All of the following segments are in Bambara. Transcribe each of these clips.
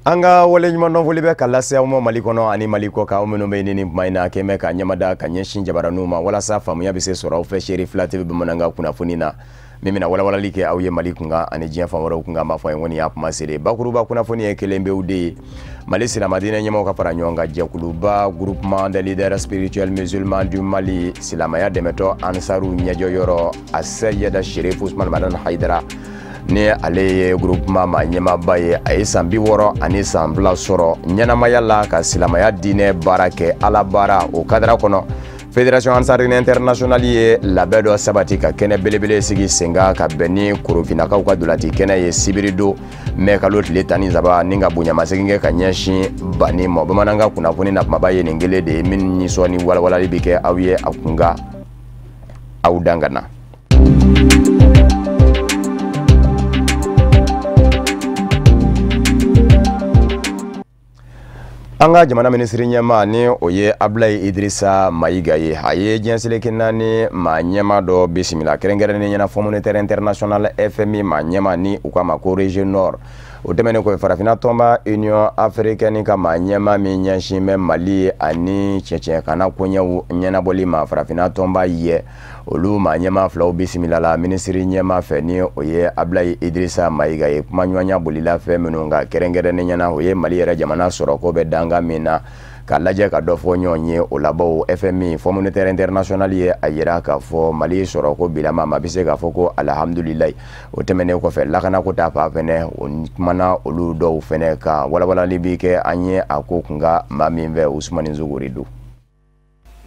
Anga wale nyuma novoli be kalase umo malikono ani maliko ka umeno be nini maina keme ka nyamada ka nyeshin jabaranuma wala safa muya bise sora ufe sheriff lative be mananga kuna funina mimi na wala like auye malikunga ani jian famoro kunga mafo ngoni yap masere bakuruba kuna funi ekelembe ude malisi la madina nyama ka fara nyonga jakuluba groupement des leaders spirituels musulmans du Mali silamaya demeto ansaru nyajo yoro asayeda sheriff Usman Madan Haidara ne ale groupement ma nyema baye ay sambi woro ani sambla soro nyanamaya la ka silamaya dine barake ala bara o kadra kono Fédération Ansarine Internationale ye labedo sabati ka kene belebele sigi senga ka beni kurufina ka ukadulati kene ye sibirido me kalot letani zaba ninga bunya maseginge ka nyashi bani mo bamananga kuna kuni na mabaye ningele de min nyisoni wala libike awiye akunga audangana Anga jamana ministri nyama ni oye Ablaye Idrissa Mayiga ye haye jensile kinani ma nyama do bisimila kerengere ni nyana Fonds monétaire international FMI ma nyama ni ukama ko region nord utemene ko farafina tomba Union africaine ka ma nyama mi nyanshime Mali ani cheche kana kunya nyana boli ma farafina tomba ye olu ma nyama flaw bisimila la ministri nyama feni oye Ablaye Idrissa Mayiga ye kuma nywanya bolila fe menunga kerengere ni nyana oye Mali era jamana soro ko be danga mina ka laje ka dofo nyonye o labo FMI Fonds monétaire international ye ayira ka fo Mali soro ko bilama mabise ka foko alhamdulillah o temene ko fe lakana ko ta pa fene on mana olu do fene ka wala libike anye akokunga mamimve Usman Nzuguridu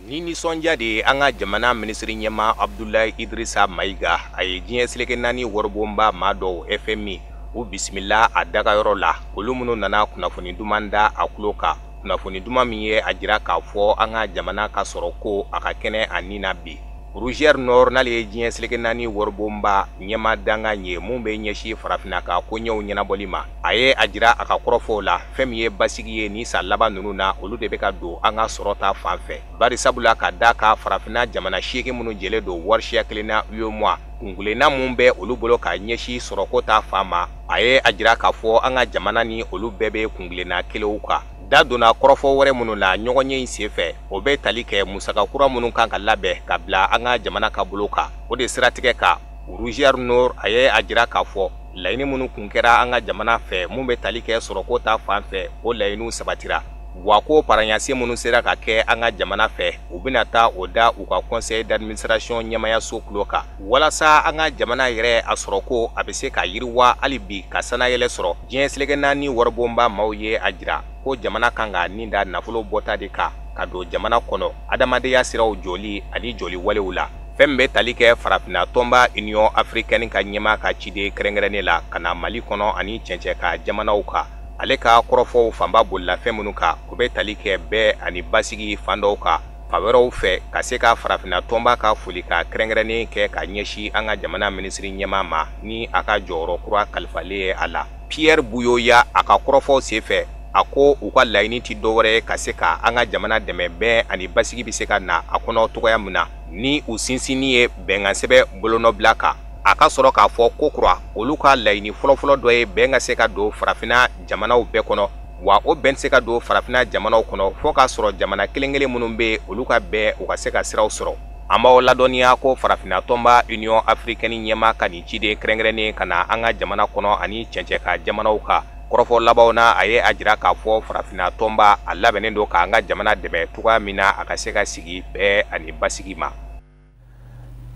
Nini sonja de anga jamana ministri nyema Abdoulaye Idrissa Mayiga ay jiye sileke nani worbomba mado FMI u bismillah adaka yoro la kolumunu nana kunafuni dumanda akuloka kunafuni duma miye ajira ka fo anga jamana ka soroko aka kene anina bi Roger Nord nale jiye sileke nani worbomba nyema danga nye mumbe nyeshi farafina ka konyo nyana bolima aye ajira aka korofo la femiye basigiye ni salaba nununa olu de beka do anga sorota fanfe bari sabula ka daka farafina jamana sheke munu jele do warshiya klina uyomwa kungule na mumbe olu bolo ka nyeshi sorokota fama aye ajira ka fo anga jamana ni olu bebe kungule na keleuka da dona korofo wore munu la nyogonye insefe obe talike musaka kura munu kan ka labe ka bla anga jamana ka boloka o de siratike ka Roger Nord aye ajira ka fo laini munu kunkera anga jamana fe mumbe talike sorokota fanfe o lainu sabatira wako paranyasi munu sera ka ke anga jamana fe ubinata oda uka conseil d'administration nyamaya sokloka wala sa anga jamana yere asoroko abese ka yirwa alibi ka sana yele soro jenslege nani warbomba mauye ajira ko jamana kanga ninda nafulo bota de ka do jamana kono adamade ya siraw joli ani joli walewula fembe talike farafina tomba Union africaine ka nyema ka chide kerengrene la kana Mali kono ani chenche ka jamana uka aleka korofo famba bolla femunuka kube talike be ani basigi fandoka fawero fe kaseka farafina tomba ka fulika kerengrene ke ka nyeshi anga jamana ministri nyema ma ni aka joro kura kalfale ala Pierre Buyoya aka korofo sefe ako ukwa laini ti dowore kaseka anga jamana deme be ani basigi biseka na akono tokoya muna ni usinsini ye benga sebe bolono blaka aka soro ka fo kokura oluka laini folo doye benga seka do farafina jamana ube kono wa o ben seka do farafina jamana kono fo ka soro jamana kelengele munumbe oluka be uka seka siraw soro amba o ladonia ko farafina tomba Union africaine nyema kani chide krengrene kana anga jamana kono ani chenche ka jamana uka korofo labawna aye ajira ka fo farafina tomba alla benendo ka anga jamana debe tuka mina akaseka sigi be ani basigi ma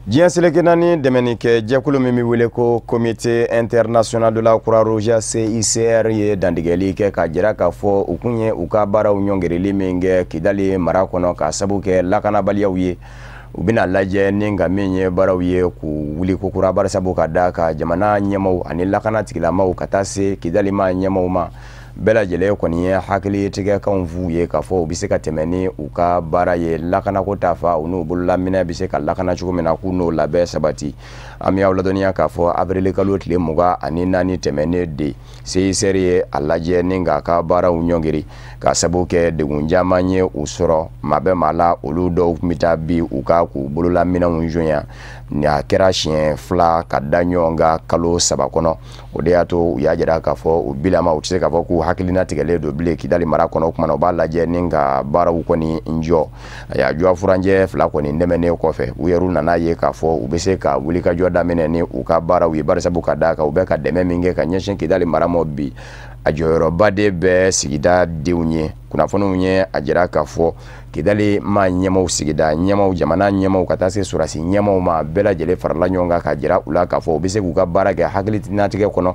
Jian Selekenani demenike jekulu mimi wile ko Comité international de la Croix-Rouge CICR ye dandigeli ke ka jira ka fo ukunye ukabara unyongereli minge kidali marakono ka sabuke lakana baliyawiye ubina laje ninga menye barawiye ku wuli ko kurabara sabuka daka jamana nyemo ani lakana tikilama katase kidali ma nyemo ma bela jele ko ni hakili tige kan vuye ka fo biseka temeni uka bara ye lakana ko tafa unu bulla mina biseka lakana chukumena kuno labe sabati ami awla doniya ka fo abril kalot le muga ani nani temeni de sei serie alaje ninga ka bara unyongiri ka sabuke de gunjama nye usoro mabe mala ulu do mitabi uka ku bulla mina unjonya ni akera chien fla ka danyonga kalo sabakono ode ato ya jira ka fo ubila ma utse ka fo ku hakilina tigɛlen do bile Kidali mara kɔnɔ o kumana u b'a lajɛ ni ka baaraw kɔni njɔ a y'a jɔ furanjɛ fila kɔni dɛmɛnen kɔfɛ u yɛrɛ nana ye k'a fɔ u bɛ se ka wuli ka jɔ daminɛ ni u ka baaraw ye barisabu ka d'a kan u bɛ ka dɛmɛ min kɛ ka ɲɛsin Kidali mara ma bi a jɔyɔrɔba de bɛ sigida denw ye kunnafoniw ye a jira k'a fɔ Kidali ma ɲɛmaw sigida ɲɛmaw jamana ɲɛmaw ka taa se surasi ɲɛmaw ma bɛɛ lajɛlen farala ɲɔgɔn kan ka jira u la k'a fɔ u bɛ se k'u ka baara kɛ hakilinatigɛ kɔnɔ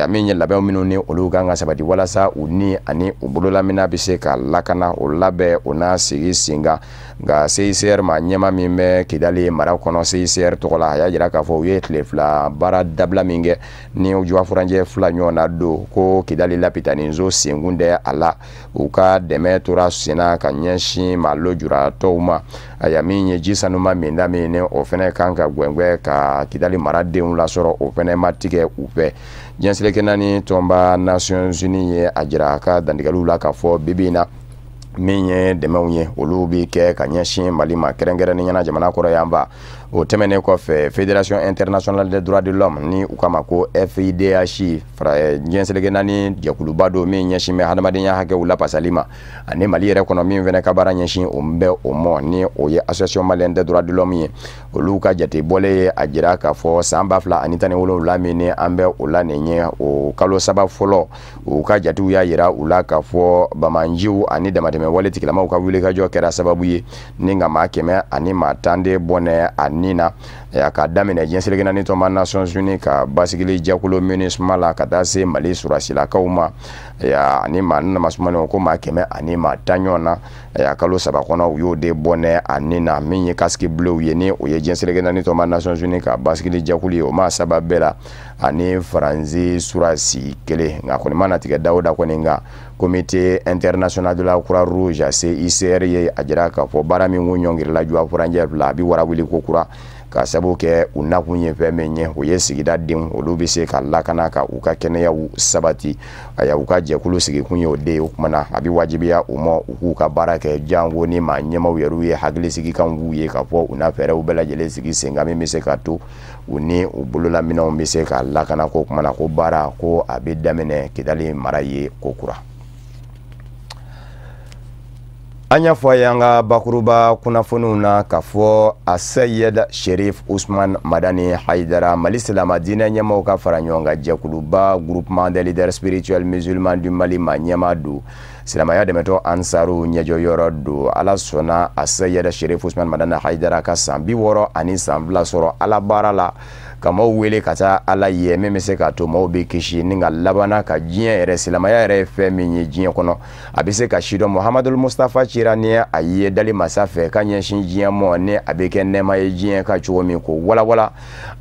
min ye labɛnw minnu ni olu kan ka sabati walasa u ni ani u bololamina bɛ se ka lakana o labɛn o n'a sigi sen kan nka CICR ma ɲɛma min bɛ Kidali mara kɔnɔ CICR tɔgɔ la a y'a jira k'a fɔ u ye tile fila baara dabila min kɛ ni Jowafuranjɛ fila ɲɔgɔn na don ko Kidali Lapitaninzo senkun tɛ a la u ka dɛmɛ tora senna ka ɲɛsin malo juratɔw ma a ya min ye ji sanuma min daminɛ o fɛnɛ kan ka gwɛngwɛ ka Kidali maradenw lasɔrɔ o fɛnɛ ma tigɛ u fɛ diɲɛseleke naani tɔnba Nations Unies ye a jira a ka dantigɛliw la k'a fɔ bibi in na min ye dɛmɛw ye olu bi kɛ ka ɲɛsin Mali ma kɛrɛnkɛrɛnnenya jamana kɔrɔ yanba o tɛmɛnen kɔfɛ Fédération Internationale des Droits de l'Homme ni u kama ko FIDH diɲɛseleke naani jɛkuluba do min ɲɛsin bɛ hadamadenya hakɛw lapasali ma ani Mali yɛrɛ kɔnɔ min fɛnɛ ka baara ɲɛsin o bɛ o mɔ ni o ye Association Malienne des Droits de l'Homme ye olu ka jate bɔlen ye a jira k'a fɔ san 2017 min ni an bɛ o la nin ye o kalo saba fɔlɔ u ka jatew y'a yira u la k'a fɔ bamanjiw ani damatɛmɛ wale tigilamaw ka wulikajɔ kɛra sababu ye ni ka maa 100 ani maa 10 de bɔnɛ a nin na a ka daminɛ diɲɛseleke naani tɔnba Nations Unies ka basigili jɛkulu MINUSMA la ka taa se Mali surasilakaw ma ani maa namasumani ko maa 100 ani maa 10 ɲɔgɔn na kalo saba kɔnɔ u y'o de bɔnɛ a nin na min ye casque bleu ye ni o ye diɲɛseleke naani tɔnba Nations Unies ka basigili jɛkulu ye o ma saba bɛɛ la ani Faransi surasi kelen nka kɔni ma natigɛ dawo da kɔni nka Comité international de la Croix-Rouge CICR ye a jira k'a fɔ baara min kun ɲɔngirila Jowafuranjɛ fila a bi warawuli ko kura ka sabu kɛ u nakun ye fɛn min ye o ye sigida denw olu bɛ se ka lakana ka u ka kɛnɛyaw sabati u ka jɛkulu sigikun ye o de ye o kumana a bɛ wajibiya u ma u k'u ka baara kɛ jango ni maa ɲɛmaw yɛrɛ ye hakilisigikanw b'u ye k'a fɔ u n'a fɛɛrɛw bɛɛ lajɛlen sigi sen kan min bɛ se ka to u ni u bololaminɛw bɛ se ka lakana ko kumana ko baara ko a bɛ daminɛ Kidali mara ye ko kura. An y'a fɔ a ye an ka bakuruba kunnafoniw na k'a fɔ Asayed Sherif Ousmane Madani Haidara Mali Silama diinɛ ɲɛmaw ka fara ɲɔgɔn kan jɛkuluba Groupement des leaders spirituels musulmans du Mali ma ɲɛma don silamaya dɛmɛtɔ Ansaru ɲɛjɔyɔrɔ don Ala sɔnna Asayed Sherif Ousmane Madani Haidara ka san 60 ani san 2 sɔrɔ Ala baara la ka maaw wele ka taa Ala ye min bɛ se k'a to maaw bɛ kisi ni ka labana ka diɲɛ yɛrɛ silamaya yɛrɛ ye fɛn min ye diɲɛ kɔnɔ a bɛ se ka sidɔn Muhamadul Mustafa cira ni a ye dali masa fɛ ka ɲɛsin diɲɛ mɔ ni a bɛ kɛ nɛɛma ye diɲɛ ka cogo min ko walawala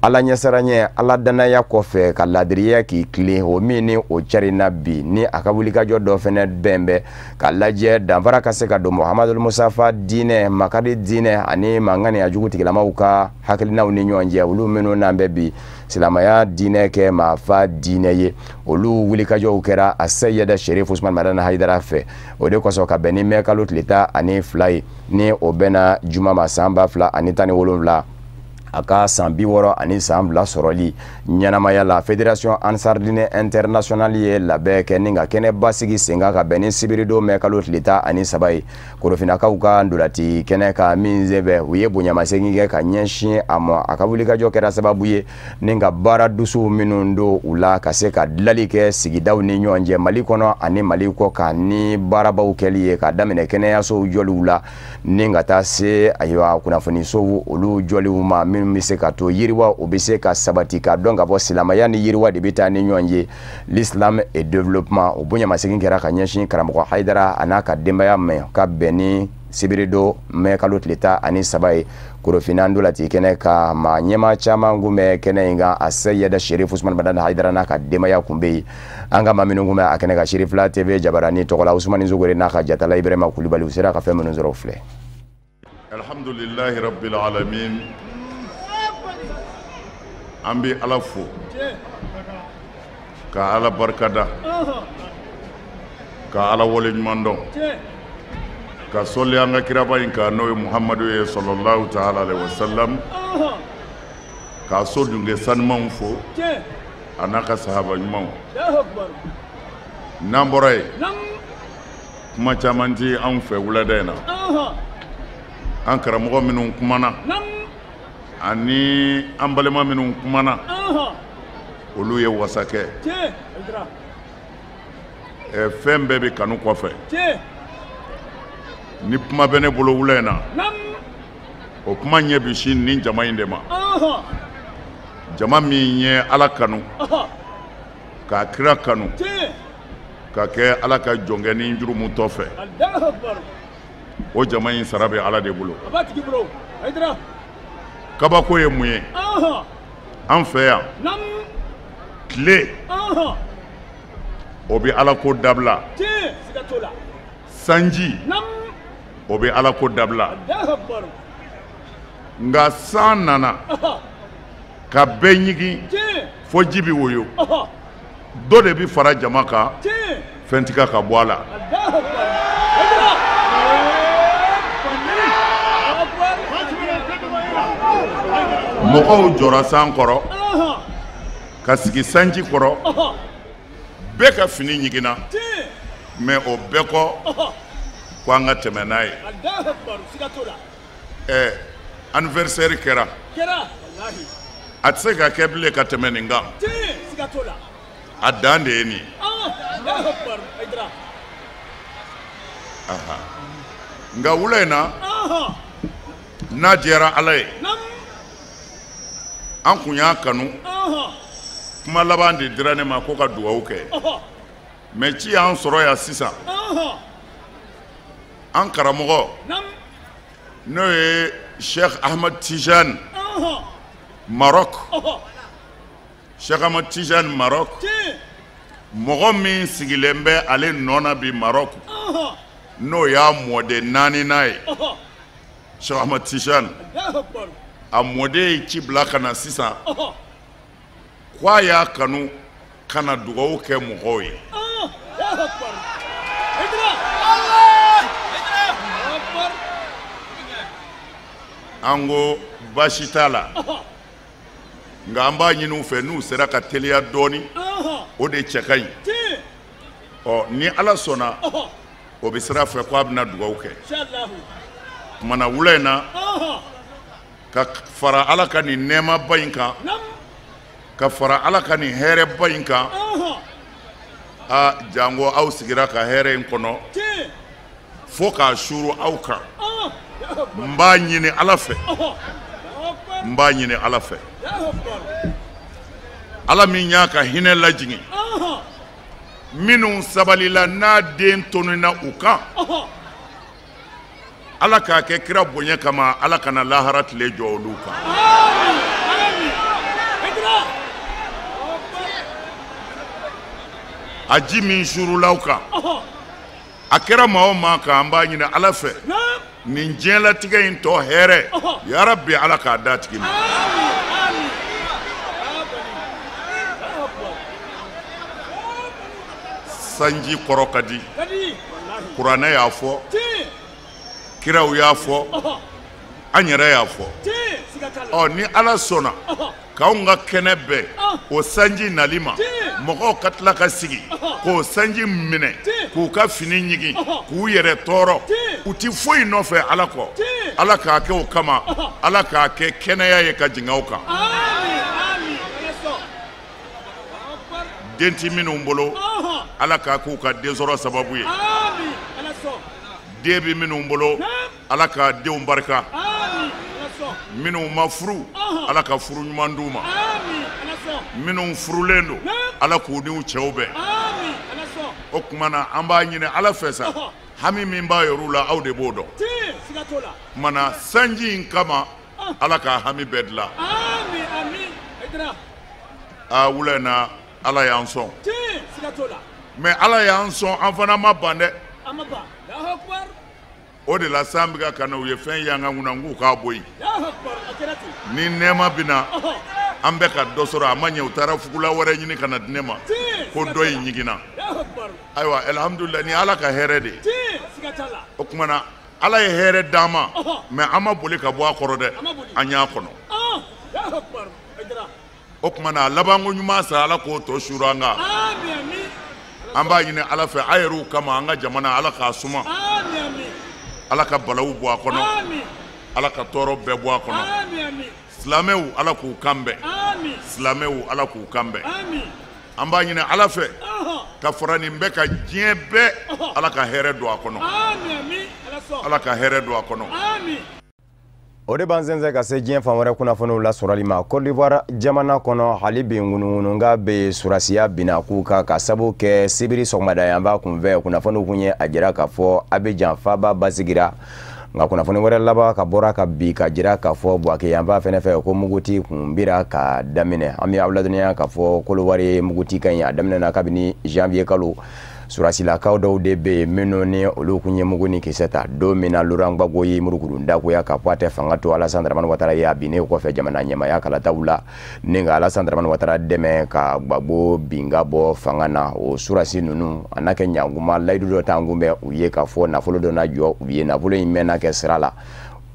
Ala ɲɛsaranya Ala danaya kɔfɛ ka ladiriya k'i tilen o min ni o carina bi ni a ka wulikajɔ dɔ fɛnɛ bɛn bɛ ka lajɛ danfara ka se ka don Muhamadul Mustafa diinɛ makari diinɛ ani mangani a jugu tigilamaw ka hakilinaw ni ɲɔgɔn cɛ olu minnu n'an bɛ bi silamaya diinɛ kɛ maa fa diinɛ ye olu wulikajɔw kɛra Asayed Sherif Ousmane Madani Haidara fɛ o de kosɔn ka bɛn ni mɛ kalo tile 12 ye ni o bɛna juma ma san 2017 a ka san 60 ani san 2 sɔrɔli ɲɛnamaya la Fédération Ansardine Internationale ye labɛn kɛ ni ka kɛnɛba sigi sen kan ka bɛn ni sibirido mɛ kalo tile 13 ye korofinakaw ka ndolati kɛnɛ ka min sɛbɛ u ye bonyamasegin kɛ ka ɲɛsin a ma a ka wulikajɔ kɛra sababu ye ni ka baara dusuw minnu don u la ka se ka dilali kɛ sigidaw ni ɲɔgɔn cɛ Mali kɔnɔ ani Mali kɔ kan ni baarabaw kɛli ye ka daminɛ kɛnɛyasow jɔliw la ni ka taa se kunnafonisow olu jɔliw ma minnu bɛ se ka to yiriwa o bɛ se ka sabati ka dɔn ka bɔ silamaya ni yiriwa de bɛ taa ni ɲɔgɔn ye l'islam et développement o bonyamasegin kɛra ka ɲɛsin karamɔgɔ Haidara a n'a ka denbaya ma ka bɛn ni sibirido mɛ kalo tile 13 ye korofina ndolati kɛnɛ ka maa ɲɛma caman kun bɛ kɛnɛ in kan Asayed Sherif Ousmane Madani Haidara n'a ka denbaya kun bɛ yen an ka maa minnu kun bɛ a kɛnɛ ka Shirifila TV jabarani tɔgɔ la Usmani Zogore n'a ka jatala Ibrahima Kulibali u sera ka fɛn minnu sɔrɔ filɛ. Alhamdulillahi rabbil alamin. An bɛ Ala fo ka Ala barikada ka Ala wale ɲuman dɔn ka sɔli an ka kiraba in kan n'o ye Muhamadu ye sallallahu ta'ala alaihi wasallam ka so dunke sanumanw fo a n'a ka sahaba ɲumanw n'an bɔra yen nam kuma caman ti anw fɛ wulada in na an karamɔgɔ minnu kumana nam ani an balima minnu kumana olu ye wasakɛ tiɲɛ Haidara fɛn bɛɛ bɛ kanu kɔfɛ tiɲɛ ni kuma bɛ ne bolo wula in na nam o kuma ɲɛ bi sin nin jama in de ma jama min ye Ala kanu k'a kira kanu tiɲɛ ka kɛ Ala ka jɔnkɛni jurumutɔ fɛ Allahu Akbar o jama in sara bɛ Ala de bolo a b'a tigi bolo Haidara kabako ye mun ye an fɛ yan nam tile o bɛ Ala ko dabila tiɲɛ siga t'o la sanji nam o bɛ Ala ko dabila Allahu Akbar nka san nana ka bɛɛ ɲigi tiɲɛ fo ji bɛ woyo dɔ de bɛ fara jama kan tiɲɛ fɛntiga ka bɔ a la Allahu Akbar Haidara mɔgɔw jɔra san kɔrɔ ka sigi sanji kɔrɔ bɛɛ ka fini ɲigina tiɲɛ mɛ o bɛɛ kɔ ko an ka tɛmɛ n'a ye Allahu Akbar siga t'o la anniversaire kɛra kɛra wallahi a tɛ se ka kɛ bilen ka tɛmɛ nin kan tiɲɛ siga t'o la a dan de ye nin ye Allahu Akbar Haidara nka wula in na n'a diyara Ala ye nam an kun y'a kanu kuma laban de dira ne ma ko ka dugawu kɛ mɛ ci y'an sɔrɔ yan sisan an karamɔgɔ nam n'o ye Sheikh Ahmad Tijani Maroc Sheikh Ahmad Tijani Maroc tiɲɛ mɔgɔ min sigilen bɛ ale nɔ na bi Maroc n'o y'a mɔden naani n'a ye Sheikh Ahmad Tijani Allahu Akbar a mɔden ye ci bila ka na sisan k'a y'a kanu ka na dugawu kɛ mɔgɔw ye Allahu Akbar Haidara Allahu Akbar an ko baasi t'a la nka an b'a ɲini u fɛ n'u sera ka teliya dɔɔni o de cɛ ka ɲi tiɲɛ ni Ala sɔnna o bɛ sira fɛ ko a bɛna dugawu kɛ inshallah kumana wula in na ka fara Ala ka nin nɛɛmaba in kan nam ka fara Ala ka nin hɛrɛba in kan jango aw sigira ka hɛrɛ in kɔnɔ tiɲɛ fo k'a suru aw kan Allahu Akbar n b'a ɲini Ala fɛ Allahu Akbar n b'a ɲini Ala fɛ Allahu Akbar Ala min y'a ka hinɛ lajigin minnu sabalila n'a den tonina u kan Ala k'a kɛ kira bonya kama Ala kana lahara tile jɔ olu kan a ji min surulaw kan a kɛra maa o maa kan an b'a ɲini Ala fɛ nin diɲɛlatigɛ in tɔ hɛrɛ ya Rabbi Ala k'a d'a tigi ma sanji kɔrɔ ka di kuranɛ y'a fɔ kiraw y'a fɔ an yɛrɛ y'a fɔ ni Ala sɔnna k'anw ka kɛnɛ bɛɛ o sanji nali ma mɔgɔw ka tila ka sigi k'o sanji minɛ k'u ka fini ɲigi k'u yɛrɛ tɔɔrɔ u ti foyi nɔfɛ Ala kɔ Ala k'a kɛ o kama Ala k'a kɛ kɛnɛya ye ka jigin aw kan den ti minnu bolo Ala k'a k'u ka densɔrɔ sababu ye den bɛ minnu bolo Ala k'a denw barika minnu ma furu Ala ka furu ɲuman d'u ma minnu furulen don Ala k'u n'u cɛw bɛn o tuma na an b'a ɲini Ala fɛ sa hami min b'a yɛrɛ la aw de b'o dɔn tuma na sanji in kama Ala k'a hami bɛɛ dilan wula in na Ala y'an sɔn mɛ Ala y'an sɔn an fana ma ban dɛ o de la san bɛ ka na u ye fɛn y'an ka kunna n k'u k'a bɔ yen ni nɛɛma bɛ na an bɛ ka dɔ sɔrɔ a ma ɲɛ u taara fugula wɛrɛ ɲini ka na di ne ma ko dɔ in ɲigina ayiwa alhamdulilayi ni Ala ka hɛrɛ de o tuma na Ala ye hɛrɛ d'an ma mɛ an ma boli ka bɔ a kɔrɔ dɛ an y'a kɔnɔ o tuma na a labanko ɲuman sara Ala k'o tɔ suru an kan an b'a ɲini ala fɛ a yɛrɛw kama an ka jamana ala k'a suma ala ka balawu bɔ a kɔnɔ ala ka tɔɔrɔ bɛɛ bɔ a kɔnɔ silamɛw ala k'u kanbɛn silamɛw ala k'u kanbɛn an b'a ɲini ala fɛ ka fara nin bɛɛ ka diɲɛ bɛɛ ala ka hɛrɛ don a kɔnɔ ala ka hɛrɛ don a kɔnɔ. O de b'an sɛnsɛn ka se diɲɛ fan wɛrɛ kunnafoniw la sɔrɔli ma Côte d'Ivoire jamana kɔnɔ hali bi ŋunuŋunuga bɛ surasiya binna k'u kan ka sabu kɛ sibiri sɔgɔmada ye an b'a kunfɛ kunnafoniw kun ye a jira k'a fɔ Abidjan faaba basigira nka kunnafoni wɛrɛ laban ka bɔra ka bi ka jira k'a fɔ Buwake yan b'a fɛnɛ fɛ ko muguti kun bira ka daminɛ an bɛ aw ladɔnniya k'a fɔ Kolowari muguti ka ɲi a daminɛna kabini janvier kalo surasilakaw dɔw de bɛ yen minnu ni olu kun ye mugu ni kisɛ ta don min na Laurent Gbagbo ye murukuru dagoya ka fɔ a tɛ fanga to Alassane Dramane Ouattara ye a binnen kɔfɛ jamana ɲɛmaya kalataw la ni ka Alassane Dramane Ouattara dɛmɛ ka Gbagbo bin ka bɔ fanga na o surasi ninnu a n'a kɛ ɲanguma layidu dɔ t'an kun bɛ u ye ka fɔ nafolo dɔ na jɔ u ye nafolo in mɛnna kɛ sira la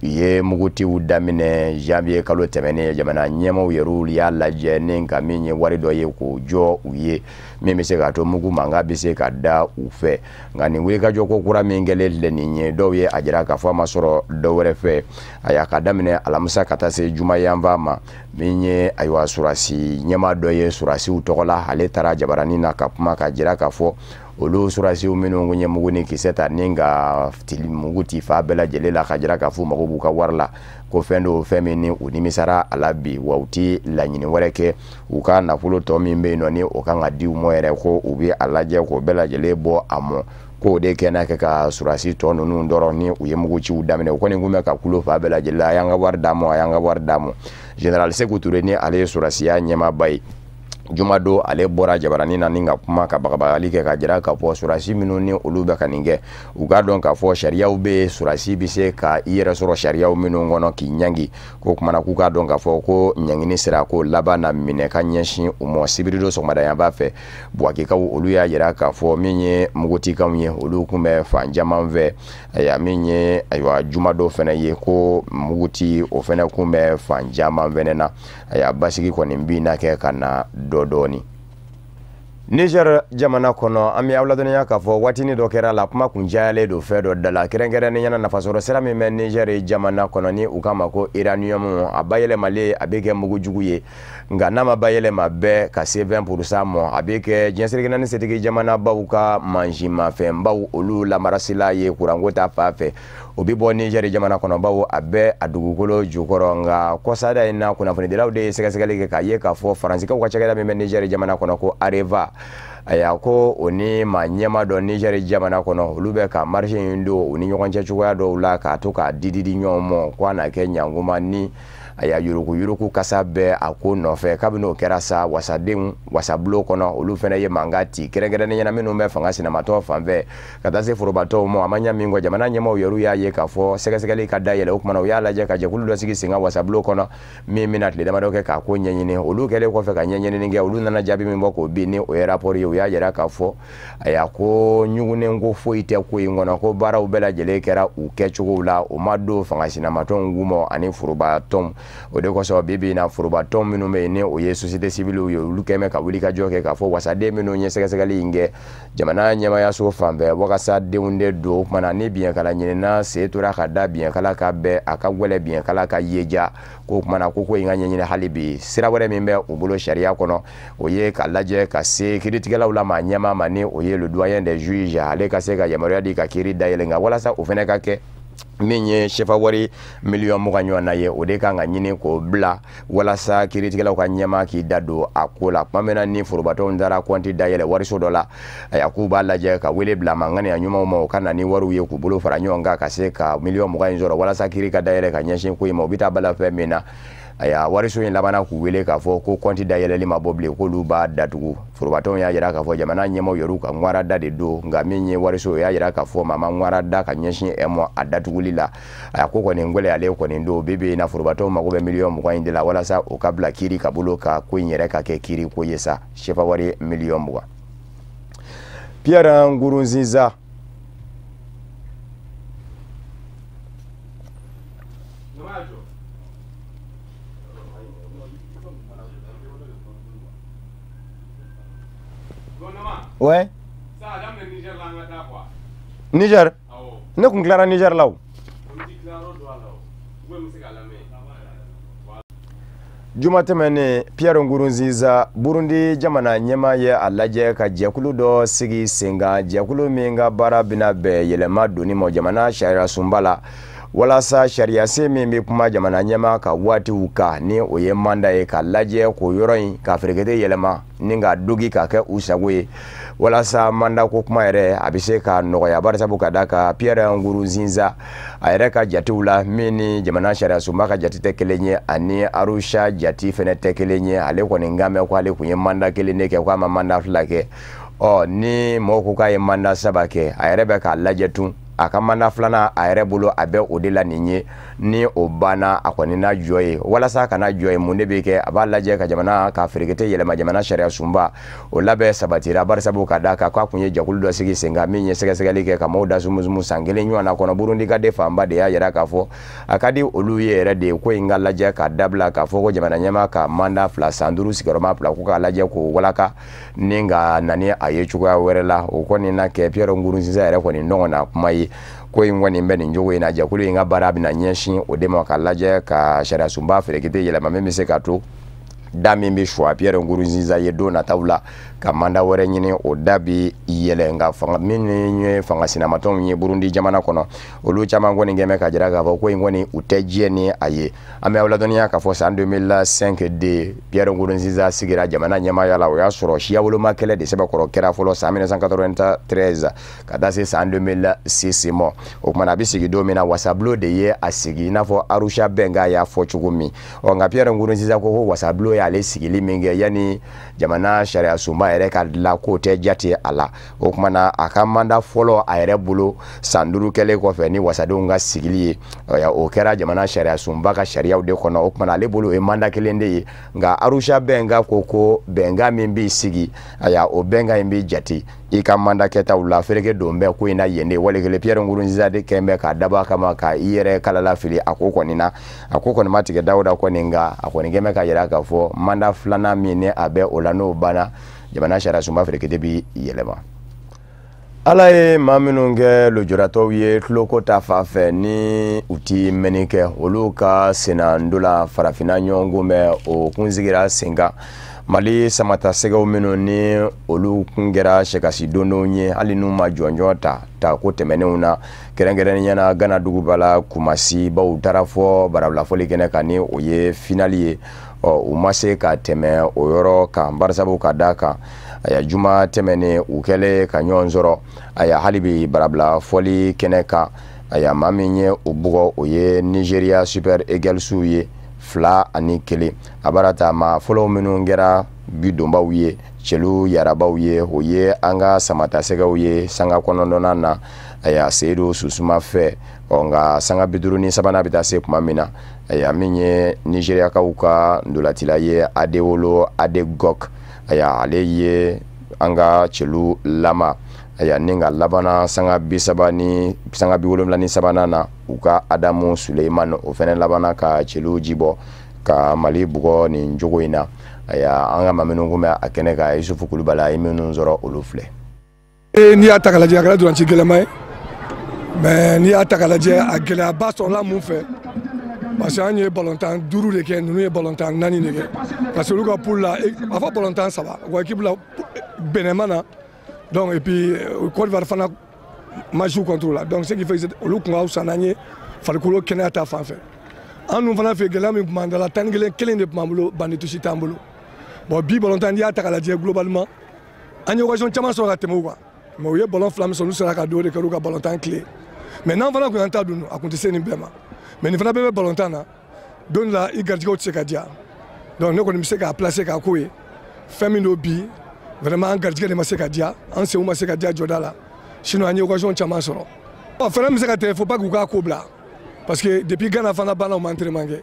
u ye mugutiw daminɛ janvier kalo tɛmɛnen jamana ɲɛmaw yɛrɛw y'a lajɛ ni ka min ye wari dɔ ye k'o jɔ u ye min bɛ se k'a to mugu mankan bɛ se ka da u fɛ nka nin wulikajɔ ko kura min kɛlen filɛ nin ye dɔw ye a jira k'a fɔ a ma sɔrɔ dɔ wɛrɛ fɛ a y'a ka daminɛ alamisa ka taa se jumayanfan ma min ye ayiwa surasi ɲɛma dɔ ye surasiw tɔgɔ la ale taara jabaranin na ka kuma ka jira k'a fɔ olu surasiw minnu kun ye mugu ni kisɛ ta ni ka mugu ti fa bɛɛ lajɛlen la ka jira k'a fɔ mago b'u ka wari la ko fɛn do fɛn min ni u nimisara a la bi wa u ti laɲini wɛrɛ kɛ u ka nafolo tɔ min bɛ yen nɔ ni o kan ka di u mɔ yɛrɛ ko u bɛ a lajɛ k'o bɛɛ lajɛlen bɔ a mɔ k'o de kɛ n'a kɛ ka surasi tɔ ninnu dɔrɔn ni u ye muguciw daminɛ u kɔni kun bɛ ka kulo fa bɛɛ lajɛlen a y'an ka wari d'a ma a y'an ka wari d'a ma Général Sékou Touré ni ale ye surasiya ɲɛmaaba ye Jumado ale bɔra jabaranin na ni ka kuma ka bagabagali kɛ ka jira k'a fɔ surasi minnu ni olu bɛ ka nin kɛ u k'a dɔn k'a fɔ sariyaw bɛ surasi bɛ se ka i yɛrɛ sɔrɔ sariyaw minnu kɔnɔ k'i ɲangi ko kumana k'u k'a dɔn k'a fɔ ko ɲangini sera ko laban na minɛ ka ɲɛsin u ma sibiri do sɔgɔmada yan b'a fɛ Buwakekaw olu y'a jira k'a fɔ min ye mugutikanw ye olu kun bɛ fan caman fɛ ayiwa min ye ayiwa Jumado fɛnɛ ye ko muguti o fɛnɛ kun bɛ fan caman fɛnɛ na ayiwa basigi kɔni bin na kɛ ka na dɔɔni Niger jamana kɔnɔ an bɛ aw ladɔnniya k'a fɔ waatini dɔ kɛra la kuma kun cayalen don fɛn dɔ da la kɛrɛnkɛrɛnnenya nafasɔrɔ sira min bɛ Niger jamana kɔnɔ ni u k'a ma ko uranium a bayɛlɛmalen a bɛ kɛ mugujugu ye nka n'a ma bayɛlɛma bɛɛ ka se 20% ma a bɛ kɛ diɲɛ seleke naani setigi jamanabaw ka mansimafɛnbaw olu lamarasila ye kuranko ta fan fɛ o bɛ bɔ Niger jamana kɔnɔ bawo a bɛ a dugukolo jukɔrɔ nka kɔsada in na kunnafonidilaw de ye sɛgɛsɛgɛli kɛ k'a ye k'a fɔ faransikaw ka cakɛda min bɛ Niger jamana kɔnɔ ko Areva a y'a ko o ni maa ɲɛma dɔ Niger jamana kɔnɔ olu bɛ ka marché in don u ni ɲɔgɔn cɛ cogoya dɔw la k'a to k'a di ɲɔgɔn ma ko a na kɛ ɲanguma ni a y'a yuruku kasa bɛɛ a ko nɔfɛ kabini o kɛra sa wasadenw wasabulo kɔnɔ olu fɛnɛ ye mankan ci kɛrɛnkɛrɛnnen ɲɛna minnu bɛ fanga sinamatɔ fanfɛ ka taa se forobatɔw ma a ma ɲa min kɔ jamana ɲɛmaw yɛrɛ y'a ye k'a fɔ sɛgɛsɛgɛli ka dayɛlɛ o kumana u y'a lajɛ ka jɛkulu dɔ sigi sen kan wasabulo kɔnɔ min bɛna tile damadɔ kɛ k'a ko ɲɛɲini olu kɛlen kɔfɛ ka ɲɛɲinini kɛ olu nana jaabi min bɔ k'o bin ni o ye rapport ye u y'a yira k'a fɔ a y'a ko ɲugunen ko foyi tɛ ko in kɔnɔ ko baaraw bɛɛ lajɛlen kɛra u kɛcogow la o ma don fanga sinamatɔw gumɔ ani forobatɔw o de kosɔn bibi na forobatɔw minnu bɛ yen ni o ye société civile ye olu kɛmɛ ka wuli ka jɔ kɛ k'a fɔ wasaden minnu ye sɛgɛsɛgɛli in kɛ jamana ɲɛmayaso fan bɛɛ wagasadenw de don o kumana ni biɲɛkala ɲinina se tora ka da biɲɛkala ka bɛɛ a ka gwɛlɛ biɲɛkala ka yeja ko kumana ko in ka ɲɛɲini hali bi sira wɛrɛ min bɛ u bolo sariya kɔnɔ o ye ka lajɛ ka se kiiritigɛlaw la maa ɲɛma ma ni o ye le doyen des juges ale ka se ka yamaruya di ka kiiri dayɛlɛ nka walasa o fɛnɛ ka kɛ min ye sefa wari miliyɔn 20 ɲɔgɔn na ye o de kan ka ɲini k'o bila walasa kiiritigɛlaw ka ɲɛma k'i da don a ko la tuma min na ni forobatɔw taara kɔnti dayɛlɛ wariso dɔ la a y'a k'u b'a lajɛ ka wele bila manganiya ɲumanw ma o ka na ni wariw ye k'u bolo fara ɲɔgɔn kan ka se ka miliyɔn 20 in sɔrɔ walasa kiiri ka dayɛlɛ ka ɲɛsin ko in ma o bɛ taa bala fɛn min na a y'a wariso in labana k'u wele k'a fɔ ko kɔnti dayɛlɛli ma bɔ bilen k'olu b'a datugu forobatɔw y'a jira k'a fɔ jamana ɲɛmaw yɛrɛ ka ŋwara da de don nka min ye wariso o y'a jira k'a fɔ maa ma ŋwara da ka ɲɛsin ma a datuguli la a y'a ko kɔni ngwɛlɛ ale kɔni don bibi na forobatɔw mago bɛ miliyɔn 20 in de la walasa o ka bila kiiri ka bolo ka ko in yɛrɛ ka kɛ kiiri ko ye sa sefa wari miliyɔn 20 Pierre Nkurunziza Ouais. Niger ne kun tilara Niger la o juma tɛmɛnen Pierre Nkurunziza Burundi jamana ɲɛmaa ye a lajɛ ka jɛkulu dɔ sigi sen kan jɛkulu min ka baara bɛna bɛn yɛlɛma donni ma jamana sariya sunba la walasa sariya sen min bɛ kuma jamana ɲɛmaa ka waatiw kan ni o ye manda ye ka lajɛ k'o yɔrɔ in ka ferekete yɛlɛma ni ka dogi ka kɛ u sago ye walasa manda ko kuma yɛrɛ a bɛ se ka nɔgɔya barisabu ka da ka Pierre Nkurunziza a yɛrɛ ka jatew la min ni jamana sariya sunba ka jate tɛ kelen ye ani Arusha jati fɛnɛ tɛ kelen ye ale kɔni kan mɛn ko ale kun ye manda kelen de kɛ ko a ma manda fila kɛ ni mɔgɔw ko k'a ye manda saba kɛ a yɛrɛ bɛ k'a lajɛ tun a ka manda filanan a yɛrɛ bolo a bɛ o de la nin ye ni o banna a kɔni na jɔ ye walasa kana jɔ ye mun de bɛ kɛ a b'a lajɛ ka jamana ka ferekete yɛlɛma jamana sariya sunba o labɛn sabatira barisabu ka da kan k'a kun ye jɛkulu dɔ sigi sen kan min ye sɛgɛsɛgɛli kɛ ka maaw da sumusumu san kelen ɲɔgɔn na kɔnɔ Burundi ka de fanba de y'a yira k'a fɔ a ka di olu ye yɛrɛ de ko in ka lajɛ ka dabila k'a fɔ ko jamana ɲɛmaa ka manda fila san 5 sigiyɔrɔma fila ko k'a lajɛ k'o walaka ni ka na ni a ye cogoya wɛrɛ la o kɔni na kɛ Pierre Nkurunziza yɛrɛ kɔni nɔgɔ na kuma ye ko in kɔni bɛ nin jogo in na jɛkulu in ka baara bɛna ɲɛsin o de ma ka lajɛ ka sariya sunba ferekete yɛlɛma min bɛ se ka to da min bɛ suwa Pierre Nkurunziza ye don nataw la ka manda wɛrɛ ɲini o da bi yɛlɛ nka min ye fanga sinamatɔnw ye Burundi jamana kɔnɔ olu caman kɔni kɛmɛ ka jira k'a fɔ ko in kɔni u tɛ diɲɛ ni a ye an bɛ aw ladɔnniya k'a fɔ san 2005 de Pierre Nkurunziza sigira jamana ɲɛmaaya la o y'a sɔrɔ siya woloma kɛlɛ de sɛbɛkɔrɔ kɛra fɔlɔ san 1993 ka taa se san 2006 ma o kumana a bɛ sigi don min na wasabulon de ye a sigi i n'a fɔ Arusha bɛnkan y'a fɔ cogo min nka Pierre Nkurunziza ko wasabulon y'ale sigili min kɛ yanni jamana sariya sunba yɛrɛ ka dilan k'o tɛ jate a la o kumana a ka manda fɔlɔ a yɛrɛ bolo san 5 kɛlen kɔfɛ ni wasadenw ka sigili ye o kɛra jamana sariya sunba ka sariyaw de kɔnɔ o kumana ale bolo o ye manda kelen de ye nka Arusha bɛnkan ko bɛnkan min b'i sigi o bɛnkan in b'i jate i ka manda kɛtaw la fereke don bɛɛ ko in na yen de walikele Pierre Nkurunziza de kɛn bɛ ka daba kama ka i yɛrɛ kalala fili a ko kɔni na a ko kɔni ma tigɛ Dawuda kɔni nka a kɔni kɛn bɛ ka yira k'a fɔ manda filanan min ni a bɛ o la n'o banna jamana sariya sunba ferekete bi yɛlɛma ala ye maa minnu kɛ lujuratɔw ye tuloko ta fan fɛ ni u ti mɛnni kɛ olu ka senandola farafinna ɲɔgɔnko mɛn o kun sigira sen kan Mali samata sɛgɛw minnu ni olu kun kɛra sɛkasi dondonw ye hali n'u ma jɔnjɔn ta ko tɛmɛnenw na kɛrɛnkɛrɛnnenya na Gana duguba la Kumasi baw taara fɔ barabilafɔli kɛnɛ kan ni o ye finali ye u ma se ka tɛmɛ o yɔrɔ kan barisabu ka da kan juma tɛmɛnen u kɛlen ka ɲɔgɔn sɔrɔ hali bi barabilafɔli kɛnɛ kan maa min ye o bugɔ o ye Nigeria Super Eagles ye 2-1 a bara ta ma fɔlɔ minnu kɛra bidonbaw ye cɛlu yarabaw ye o ye an ka samata sɛgɛw ye sanga kɔnɔntɔnnan na Seyidu Susuma fɛ nka sanga 53 bɛ taa se kuma min na min ye Nigeriakaw ka ndolatila ye Adewolo Adegok ale ye an ka cɛlu lama ni ka labana sanga 73 na u ka Adamu Suleiman o fɛnɛ labana ka cɛlu jibɔ ka Mali bugɔ nin jogo in na an ka maa minnu kun bɛ a kɛnɛ kan Yusufu Kulubali a ye minnu sɔrɔ olu filɛ. N'i y'a ta k'a lajɛ a kɛra dolanci gɛlɛma ye mais n'i y'a ta k'a lajɛ a gɛlɛyaba sɔrɔla mun fɛ parce que an ye balontan 5 de kɛ ninnu ye balontan 4 de kɛ parce que olu ka poule la a fɔ balontan 3 wa équipe la Benin na donc et puis Côte d'Ivoire fana match contre la donc ce qui fait olu kun ka fisa n'an ye farikolo kɛnɛya ta fan fɛ an dun fana fɛ gɛlɛya min tun b'an da la 11 de tun b'an bolo banditusi t'an bolo bon bi balontan n'i y'a ta k'a lajɛ globalement an ye occasion caman sɔrɔ ka tɛmɛ u kan mais u ye ballon 2 min sɔrɔ olu sera ka don o de kɛ olu ka balontan clé mais n'an fana kun y'an ta dun a kun tɛ se nin bɛɛ ma mais nin fana bɛɛ bɛ balontan na don la i garijɛgɛw tɛ se ka diya donc ne kɔni bɛ se k'a placer k'a ko ye fɛn min don bi vraiment an garijɛgɛ de ma se ka diya an senw ma se ka diya jɔda la sinon an ye occasion caman sɔrɔ fɛɛrɛ min se ka tigɛ faut pas k'u k'a ko bila parce que depuis Ghana fana banna u ma entraînement kɛ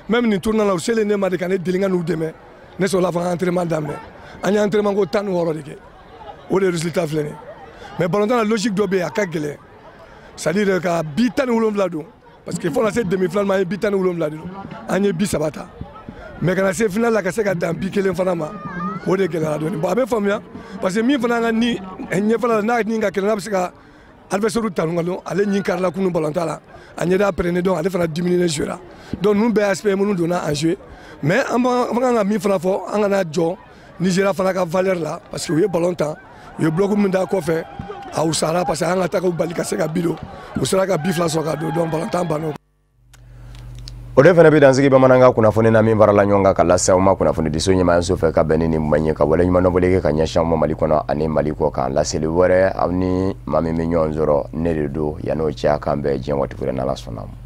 même nin tournoi la u selen ne ma de ka ne deli ka n'u dɛmɛ ne sɔrɔla fana entraînement daminɛ an ye entraînement ko 16 de kɛ o de résultat filɛ nin ye mais balontan la logique dɔ bɛ yen a ka gɛlɛn c'est à dire ka bi 17 don parce que fo na se demi finale ma an ye bi 17 de don an ye bi 3 ta mais kana se finale la ka se ka dan bi 1 fana ma o de gɛlɛyara dɔɔni bon a bɛ faamuya parce que min fana ka ni ɲɛfɛla la n'a ni ka kɛlɛ n'a bɛ se ka adversaire tanu ngalo ale nyin karla kunu balonta la anyeda prene donc ale fana diminuer jeu la donc nous be aspect nous donna en jeu mais on nga mi fana fo on nga jo Nigeria fana ka valeur là parce que oui balonta yo bloc munda ko fait a usara parce que on attaque balika se ka bilo usara ka bifla so ka do donc balonta bano Ode fana bi dansigi bamananga kuna fone na min varala nyonga kala sawma kuna fone diso nyima yanso fe ka benini manye ka wala nyima no boleke ka nyasha mo mali kono ani mali ko kan la sele wore amni mami minyon zoro ne do yano cha kambe jenwati kure na la sonam